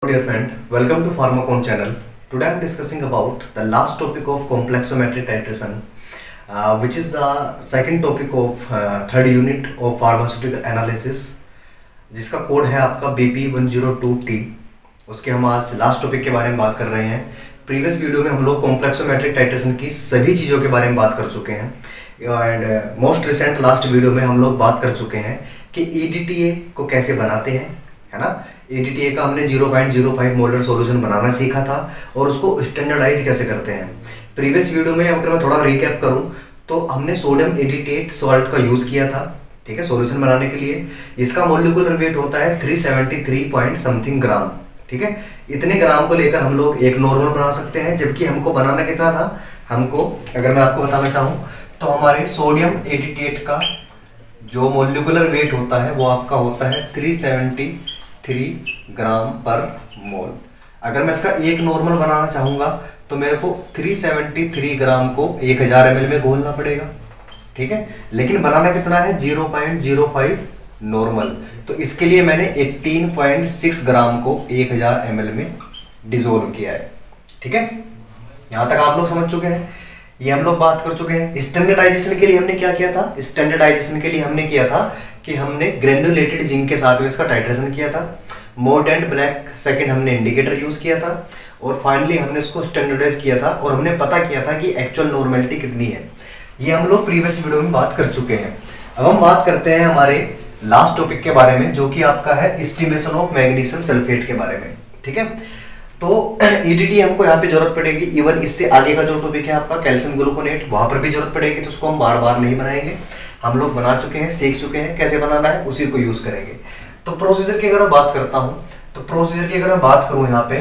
Dear friend, welcome to Pharmacon channel. Today I am discussing about the last topic of complexometric titration, which is the second topic of third unit of pharmaceutical analysis, जिसका code है आपका BP102T। उसके हम आज last topic के बारे में बात कर रहे हैं। प्रीवियस वीडियो में हम लोग कॉम्प्लेक्सोमेट्रिक टाइट्रेशन की सभी चीज़ों के बारे में बात कर चुके हैं and most recent last video में हम लोग बात कर चुके हैं कि EDTA को कैसे बनाते हैं, है ना। EDTA का हमने 0.05 मोलर सॉल्यूशन बनाना सीखा था और उसको स्टैंडर्डाइज कैसे करते हैं। प्रीवियस वीडियो में अगर मैं थोड़ा रिकैप करूं तो हमने सोडियम एडिटेट सॉल्ट का यूज़ किया था, ठीक है, सॉल्यूशन बनाने के लिए। इसका मोलिकुलर वेट होता है 373 पॉइंट समथिंग ग्राम, ठीक है। इतने ग्राम को लेकर हम लोग एक नॉर्मल बना सकते हैं, जबकि हमको बनाना कितना था, हमको अगर मैं आपको बताना चाहूँ तो हमारे सोडियम एडिटेट का जो मोलिकुलर वेट होता है वो आपका होता है 373 ग्राम पर मोल। अगर मैं इसका एक नॉर्मल बनाना चाहूँगा तो मेरे को 373 ग्राम को 1000 ml में घोलना पड़ेगा, ठीक है। लेकिन बनाना कितना है, 0.05 नॉर्मल। तो इसके लिए मैंने 18.6 ग्राम को 1000 ml में डिसोल्व किया है, ठीक है। यहाँ तक आप लोग समझ चुके हैं, ये हम लोग बात कर चुके हैं। स्टैंडर्डाइजेशन के लिए हमने क्या किया था, स्टैंडर्डाइजेशन के लिए हमने किया था कि हमने ग्रेनुलेटेड जिंक के साथ में इसका टाइट्रेशन किया था। मोड एंड ब्लैक सेकंड हमने इंडिकेटर यूज किया था और फाइनली हमने इसको स्टैंडर्डाइज किया था और हमने पता किया था कि एक्चुअल नॉर्मेलिटी कितनी है। ये हम लोग प्रीवियस वीडियो में बात कर चुके हैं। अब हम बात करते हैं हमारे लास्ट टॉपिक के बारे में, जो कि आपका है एस्टिमेशन ऑफ मैग्नीशियम सल्फेट के बारे में, ठीक है। तो EDTA हमको यहाँ पे जरूरत पड़ेगी। इवन इससे आगे का जो टॉपिक है आपका कैल्शियम ग्लूकोनेट, वहां पर भी जरूरत पड़ेगी, तो उसको हम बार बार नहीं बनाएंगे। हम लोग बना चुके हैं, सीख चुके हैं कैसे बनाना है, उसी को यूज करेंगे। तो प्रोसीजर की अगर मैं बात करता हूँ, तो प्रोसीजर की अगर मैं बात करूँ यहाँ पे,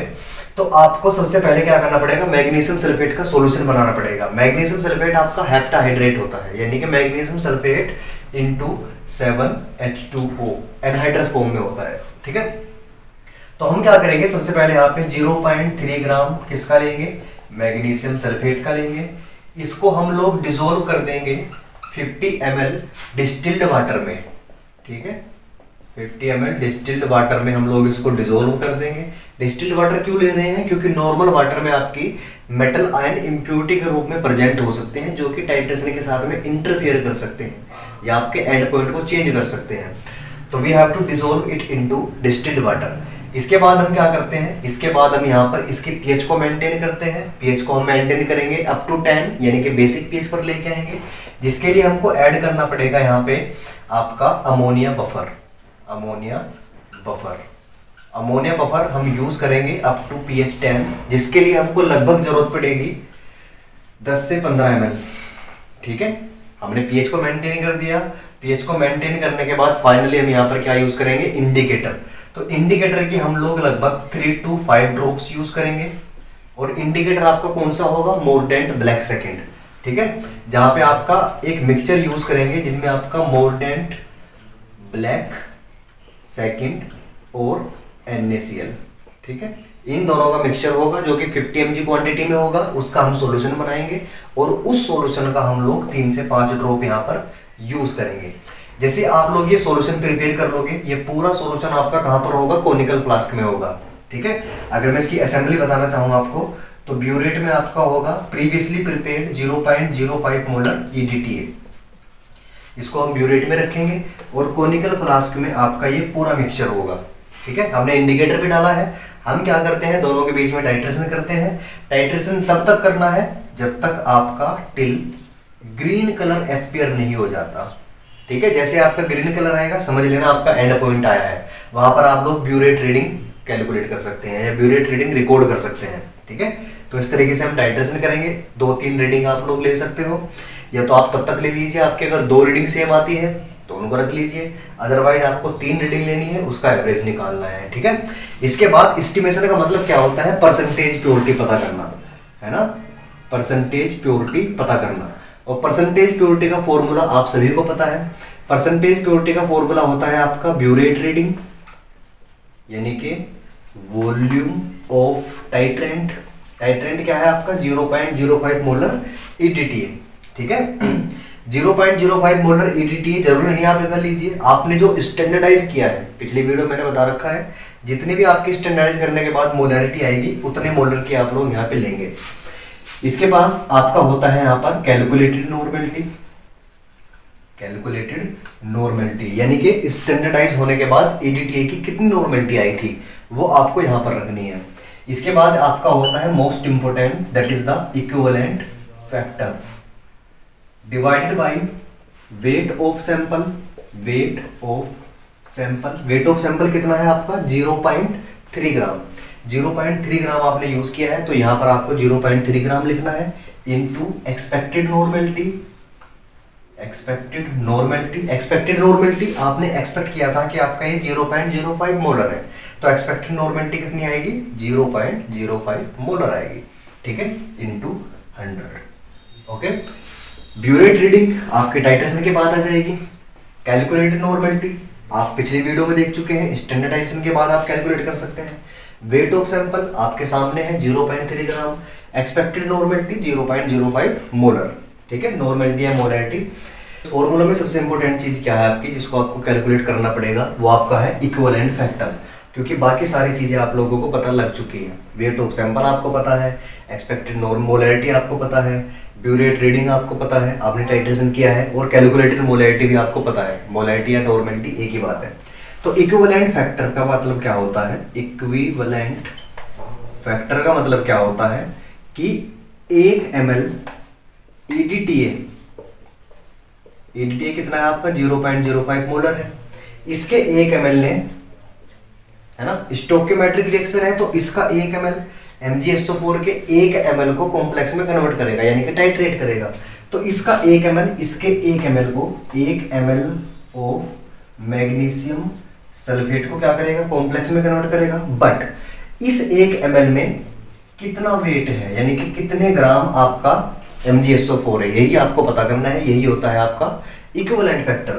तो आपको सबसे पहले क्या करना पड़ेगा, मैग्नीशियम सल्फेट का सॉल्यूशन बनाना पड़ेगा। मैग्नीशियम सल्फेट आपका हेप्टाहाइड्रेट होता है, यानी कि magnesium sulphate into 7H2O anhydrous form में होता है, ठीक है। तो हम क्या करेंगे, सबसे पहले यहाँ पे 0.3 ग्राम किसका लेंगे, मैग्नीशियम सल्फेट का लेंगे। इसको हम लोग डिसोल्व कर देंगे 50 ml डिस्टिल्ड वाटर में, ठीक है। 50 ml डिस्टिल्ड वाटर में हम लोग इसको डिसोल्व कर देंगे। डिस्टिल्ड वाटर क्यों ले रहे हैं, क्योंकि नॉर्मल वाटर में आपकी मेटल आयन इम्प्योरिटी के रूप में प्रेजेंट हो सकते हैं, जो कि टाइट्रेशन के साथ में इंटरफेयर कर सकते हैं या आपके एंड पॉइंट को चेंज कर सकते हैं। तो we have to dissolve it into distilled water. इसके बाद हम क्या करते हैं, इसके बाद हम यहाँ पर इसके पीएच को मेंटेन करते हैं। पीएच को हम मेंटेन करेंगे अप टू 10, यानी कि बेसिक पीएच पर लेके आएंगे, जिसके लिए हमको ऐड करना पड़ेगा यहाँ पे आपका ammonia buffer. Ammonia buffer, ammonia buffer हम यूज करेंगे अप टू pH 10, जिसके लिए हमको लगभग जरूरत पड़ेगी 10 से 15 ml, ठीक है। हमने पीएच को मेंटेन कर दिया। पीएच को मेंटेन करने के बाद फाइनली हम यहाँ पर क्या यूज करेंगे, इंडिकेटर। तो इंडिकेटर की हम लोग लगभग 3 to 5 ड्रॉप्स यूज करेंगे। और इंडिकेटर आपका कौन सा होगा, मोर्डेंट ब्लैक सेकंड, ठीक है। जहां पे आपका एक मिक्सचर यूज करेंगे जिनमें आपका मोर्डेंट ब्लैक सेकंड और NaCl, ठीक है। इन दोनों का मिक्सचर होगा जो कि 50 mg क्वांटिटी में होगा। उसका हम सॉल्यूशन बनाएंगे और उस सॉल्यूशन का हम लोग 3 से 5 ड्रॉप यहाँ पर यूज करेंगे। जैसे आप लोग ये सॉल्यूशन प्रिपेयर कर लोगे, ये पूरा सॉल्यूशन आपका कहां पर होगा, कोनिकल फ्लास्क में होगा, ठीक है। अगर मैं इसकी असेंबली बताना चाहूँ आपको, तो ब्यूरेट में आपका होगा प्रीवियसली प्रिपेयर्ड 0.05 मोलर EDTA। इसको हम ब्यूरेट में रखेंगे और कोनिकल फ्लास्क में आपका ये पूरा मिक्सचर होगा, ठीक है। हमने इंडिकेटर भी डाला है। हम क्या करते हैं, दोनों के बीच में टाइट्रेशन करते हैं। टाइट्रेशन तब तक करना है जब तक आपका टिल ग्रीन कलर अपीयर नहीं हो जाता, ठीक है। जैसे आपका ग्रीन कलर आएगा, समझ लेना आपका एंड पॉइंट आया है। वहां पर आप लोग ब्यूरेट रीडिंग कैलकुलेट कर सकते हैं या ब्यूरेट रीडिंग रिकॉर्ड कर सकते हैं, ठीक है। तो इस तरीके से हम टाइट्रेशन करेंगे। 2-3 रीडिंग आप लोग ले सकते हो, या तो आप तब तक ले लीजिए आपके अगर 2 रीडिंग सेम आती है दोनों को रख लीजिए, अदरवाइज आपको 3 रीडिंग लेनी है, उसका एवरेज निकालना है, ठीक है। इसके बाद एस्टिमेशन का मतलब क्या होता है, परसेंटेज प्योरिटी पता करना, है ना। परसेंटेज प्योरिटी पता करना, और परसेंटेज प्योरिटी का फॉर्मूला आप सभी को पता है। परसेंटेज प्योरिटी का फॉर्मूला होता है आपका ब्यूरेट रीडिंग, यानी कि वॉल्यूम ऑफ टाइट्रेंट। टाइट्रेंट क्या है आपका, 0.05 मोलर EDTA, ठीक है। 0.05 मोलर EDTA जरूर नहीं आप कर लीजिए, आपने जो स्टैंडर्डाइज किया है, पिछली वीडियो मैंने बता रखा है, जितने भी आपकी स्टैंडर्डाइज करने के बाद मोलरिटी आएगी उतने मोलर की आप लोग यहाँ पे लेंगे। इसके पास आपका होता है यहाँ पर कैलकुलेटेड नॉर्मेलिटी, कैलकुलेटेड नॉर्मेलिटी यानी कि स्टैंडर्डाइज होने के बाद EDTA की कितनी नॉर्मेलिटी आई थी वो आपको यहाँ पर रखनी है। इसके बाद आपका होता है most important, that is the equivalent factor divided by weight of sample. Weight of sample, weight of sample कितना है आपका 0.3 ग्राम। 0.3 ग्राम आपने यूज किया है तो यहाँ पर आपको 0.3 ग्राम लिखना है into expected normality. Expected normality, expected normality आपने एक्सपेक्ट किया था कि आपका ये 0.05 मोलर है, तो एक्सपेक्टेड नॉर्मेलिटी कितनी आएगी 0.05 मोलर आएगी, ठीक है, इनटू 100। ओके, ब्यूरेट रीडिंग आपके टाइट्रेशन के बाद आ जाएगी। कैलकुलेटेड नॉर्मेलिटी आप पिछली वीडियो में देख चुके हैं, स्टैंडर्डाइजेशन के बाद आप कैलकुलेट कर सकते हैं। वेट ऑफ सैंपल आपके सामने है 0.3 ग्राम, एक्सपेक्टेड नॉर्मेलिटी 0.05 मोलर, ठीक है, नॉर्मेलिटी या मोलरिटी। फॉर्मूला में सबसे इंपॉर्टेंट चीज क्या है आपकी जिसको आपको कैलकुलेट करना पड़ेगा, वो आपका है इक्विवेलेंट फैक्टर, क्योंकि बाकी सारी चीजें आप लोगों को पता लग चुकी है। वेट ऑफ सैंपल आपको पता है, एक्सपेक्टेड मोलरिटी आपको पता है, ब्यूरेट रीडिंग आपको पता है, आपने टाइट्रेशन किया है, और कैलकुलेटेड मोलरिटी भी आपको पता है। मोलरिटी या नॉर्मेलिटी एक ही बात है। तो इक्विवेलेंट फैक्टर का मतलब क्या होता है, इक्विवेलेंट फैक्टर का मतलब क्या होता है कि 1 ml EDTA कितना है आपका 0.05 मोलर है, इसके 1 ml ने, है ना, स्टोइकियोमेट्रिक रिएक्शन है तो इसका 1 ml MgSO4 के 1 ml को कॉम्प्लेक्स में कन्वर्ट करेगा यानी कि टाइट्रेट करेगा। तो इसका 1 ml इसके 1 ml को 1 ml ऑफ मैग्नीशियम सल्फेट को क्या करेगा कॉम्प्लेक्स में कन्वर्ट करेगा। बट इस 1 ml में कितना वेट है यानी कि कितने ग्राम आपका MgSO4 है, यही आपको पता करना है। यही होता है आपका इक्विवेलेंट फैक्टर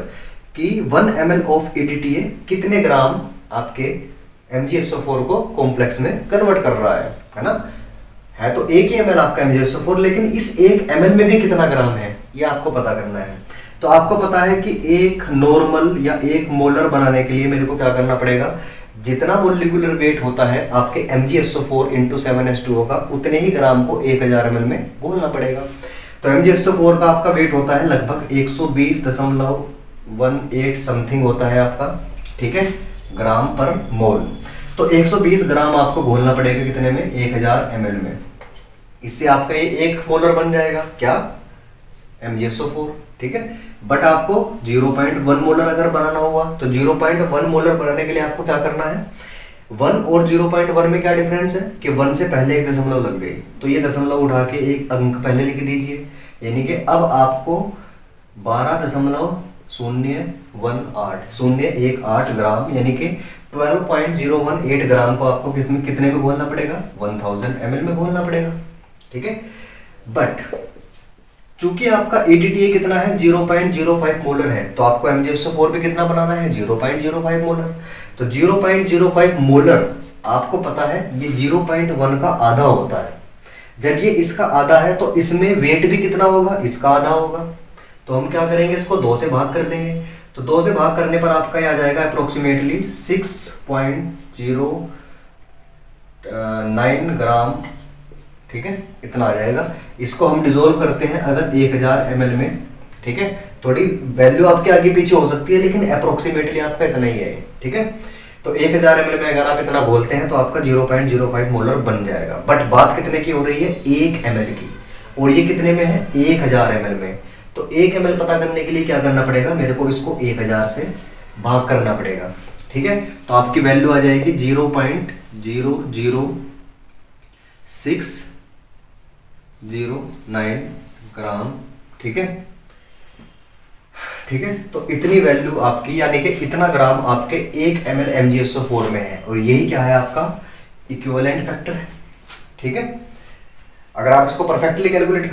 कि 1 ml ऑफ EDTA कितने ग्राम आपके MgSO4 को कॉम्प्लेक्स में कन्वर्ट कर रहा है ना। है तो 1 ही ml आपका MgSO4, लेकिन इस 1 ml में भी कितना ग्राम है ये आपको पता करना है। तो आपको पता है कि एक नॉर्मल या एक मोलर बनाने के लिए मेरे को क्या करना पड़ेगा, जितना मोलिकुलर वेट होता है आपके MgSO4 इंटू 7H2O का, उतने ही ग्राम को 1000 ml में घोलना पड़ेगा। तो MgSO4 का आपका वेट होता है लगभग 120.18 समथिंग होता है आपका, ठीक है, ग्राम पर मोल। तो 120 ग्राम आपको घोलना पड़ेगा कितने में 1000 ml में। इससे आपका ये 1 मोलर बन जाएगा क्या MgSO4, ठीक है। बट आपको 0.1 मोलर अगर बनाना हुआ तो 0.1 मोलर बनाने के लिए आपको क्या करना है, 1 और 0.1 में क्या डिफरेंस है कि 1 से पहले एक दशमलव लग गई, तो ये दशमलव उठा के एक अंक पहले लिख दीजिए, यानी कि अब आपको 12.018 ग्राम यानी कि 12.018 ग्राम को आपको कितने में घोलना पड़ेगा 1000 ml में घोलना पड़ेगा, ठीक है। बट चूंकि आपका EDTA कितना है 0.05 मोलर है, तो आपको MgSO4 भी कितना बनाना है 0.05 मोलर। तो 0.05 मोलर आपको पता है ये 0.1 का आधा होता है। जब ये इसका आधा है तो इसमें वेट भी कितना होगा, इसका आधा होगा। तो हम क्या करेंगे, इसको 2 से भाग कर देंगे। तो 2 से भाग करने पर आपका ये आ जाएगा अप्रोक्सीमेटली 6.09 ग्राम, ठीक है, इतना आ जाएगा। इसको हम डिसॉल्व करते हैं अगर 1000 ml में, ठीक है, थोड़ी वैल्यू आपके आगे पीछे हो सकती है लेकिन अप्रोक्सीमेटली आपका इतना ही है, ठीक है। तो 1000 ml में अगर आप इतना घोलते हैं तो आपका 0.05 मोलर बन जाएगा। बट बात कितने की हो रही है 1 ml की, और ये कितने में है 1000 ml में। तो 1 ml पता करने के लिए क्या करना पड़ेगा, मेरे को इसको 1000 से भाग करना पड़ेगा, ठीक है। तो आपकी वैल्यू आ जाएगी 0.00609 ग्राम, ठीक है, ठीक है। तो इतनी वैल्यू आपकी यानी कि इतना ग्राम आपके 1 ml MgSO4 में है, और यही क्या है आपका इक्विवेलेंट फैक्टर है, ठीक है। अगर आप इसको परफेक्टली कैलकुलेट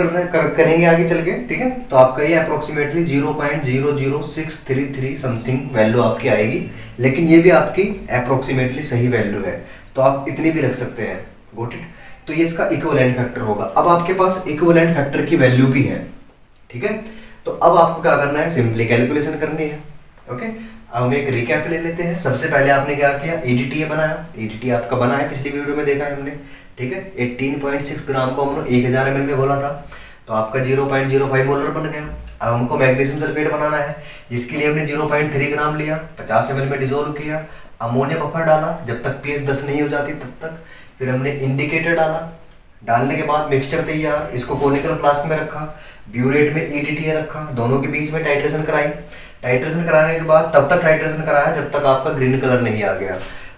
करेंगे आगे चल के, ठीक है, तो आपका ये अप्रोक्सीमेटली 0.00633 समथिंग वैल्यू आपकी आएगी, लेकिन ये भी आपकी अप्रोक्सीमेटली सही वैल्यू है, तो आप इतनी भी रख सकते हैं, गॉट इट। तो ये इसका इक्विवेलेंट फैक्टर होगा। अब आपके पास इक्विवेलेंट फैक्टर की वैल्यू भी है, ठीक है। तो अब आपको क्या करना है, सिंपली कैलकुलेशन करनी है। ओके, अब हम एक रिकैप ले लेते हैं। सबसे पहले आपने क्या किया, EDTA बनाया। EDTA आपका बना है, पिछली वीडियो में देखा है हमने, ठीक है। 18.6 ग्राम को हमने 1000 ml में घोला था, तो आपका 0.05 मोलर बन गया। अब हमको मैग्नीशियम सल्फेट बनाना है, जिसके लिए हमने 0.3 ग्राम लिया, 50 ml में डिजोल्व किया, अमोनिया बफर डाला जब तक pH 10 नहीं हो जाती तब तक। फिर हमने इंडिकेटर डाला, डालने के बाद मिक्सचर तैयार, इसको कोनिकल फ्लास्क में रखा, ब्यूरेट में EDTA रखा, दोनों के बीच में टाइट्रेशन कराई। टाइट्रेशन कराने के बाद तब तक टाइट्रेशन कराया जब तक आपका ग्रीन कलर नहीं आ गया।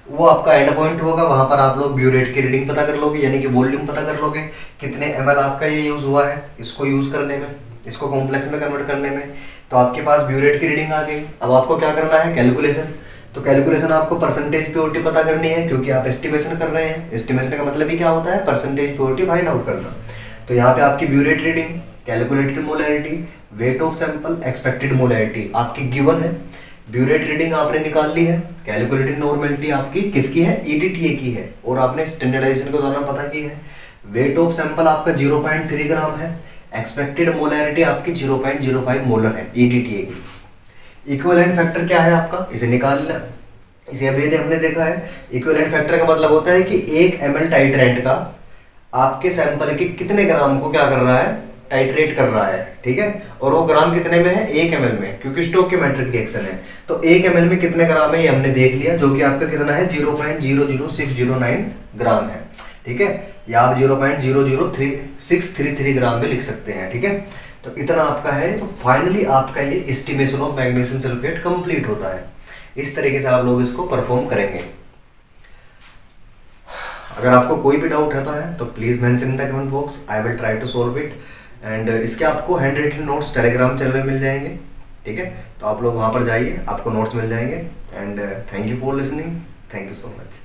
वो आपका एंड पॉइंट होगा, वहां पर आप लोग ब्यूरेट की रीडिंग पता कर लोगे, यानी कि वॉल्यूम पता कर लोगे, कितने ml आपका ये यूज हुआ है इसको यूज करने में, इसको कॉम्प्लेक्स में कन्वर्ट करने में। तो आपके पास ब्यूरेट की रीडिंग आ गई। अब आपको क्या करना है, कैलकुलेशन। तो कैलकुलेशन आपको परसेंटेज प्योरिटी पता करनी है, क्योंकि आप एस्टिमेशन कर रहे हैं। एस्टिमेशन का मतलब ही क्या होता है, परसेंटेज प्योरिटी फाइंड आउट करना। तो यहाँ पे आपकी burette reading, calculated molarity, weight of sample, expected molarity आपकी गिवन है। ब्यूरेट रीडिंग आपने निकाल ली है, कैलकुलेटेड नॉर्मेलिटी आपकी किसकी है, EDTA की है, और आपने स्टैंडर्डाइजेशन के दौरान पता की है। वेट ऑफ सैंपल आपका 0.3 ग्राम है, एक्सपेक्टेड मोलैरिटी आपकी 0.05 मोलर है EDTA की। इक्विवेलेंट फैक्टर क्या है आपका, इसे निकालना। इसे अभी हमने देखा है, इक्विवेलेंट फैक्टर का मतलब होता है कि 1 ml टाइट्रेंट का आपके सैंपल के कितने ग्राम को क्या कर रहा है, टाइट्रेट कर रहा है, ठीक है। और वो ग्राम कितने में है, 1 ml में, क्योंकि स्टोइकियोमेट्रिक रिएक्शन है। तो 1 ml में कितने ग्राम है ये हमने देख लिया, जो कि आपका कितना है, 0.00609 ग्राम है, ठीक है। या आप 0.003633 ग्राम में लिख सकते हैं, ठीक है। तो इतना आपका है। तो फाइनली आपका ये estimation of magnesium sulphate complete होता है। इस तरीके से आप लोग इसको परफॉर्म करेंगे। अगर आपको कोई भी डाउट रहता है तो please mention in the comment box, I will try to solve it. And इसके आपको handwritten notes Telegram channel में मिल जाएंगे, ठीक है। तो आप लोग वहां पर जाइए, आपको नोट्स मिल जाएंगे। And thank you for listening, thank you so much.